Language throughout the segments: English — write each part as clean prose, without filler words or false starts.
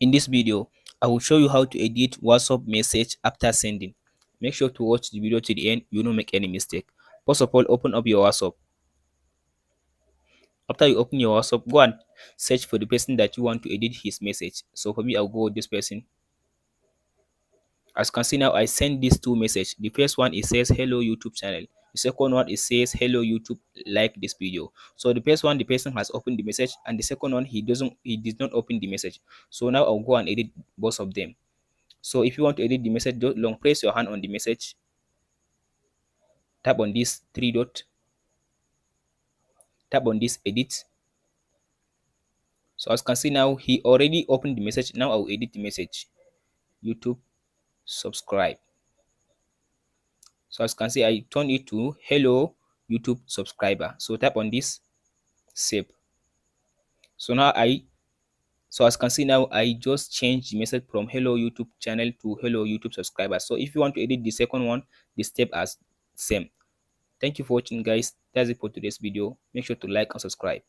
In this video, I will show you how to edit WhatsApp message after sending. Make sure to watch the video to the end, you don't make any mistake. First of all, open up your WhatsApp. After you open your WhatsApp, go and search for the person that you want to edit his message. So for me, I'll go with this person. As you can see now, I send these two messages. The first one, it says hello YouTube channel. The second one, it says hello YouTube, like this video. So the first one, the person has opened the message, and the second one, he did not open the message. So now I'll go and edit both of them. So if you want to edit the message, don't long press your hand on the message, tap on this three dot, tap on this edit. So as you can see now, he already opened the message. Now I will edit the message. YouTube subscribe. So as you can see, I turn it to hello YouTube subscriber. So tap on this save. So now as you can see now, I just changed the message from hello YouTube channel to hello YouTube subscriber. So if you want to edit the second one, the step as same. Thank you for watching, guys. That's it for today's video. Make sure to like and subscribe.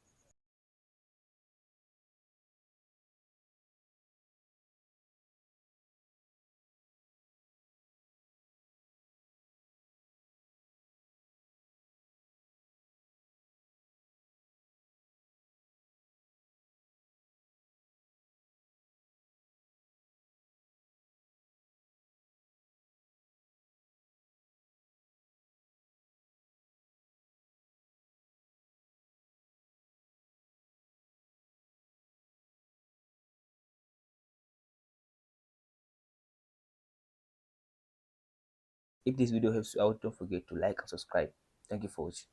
If this video helps you out, don't forget to like and subscribe. Thank you for watching.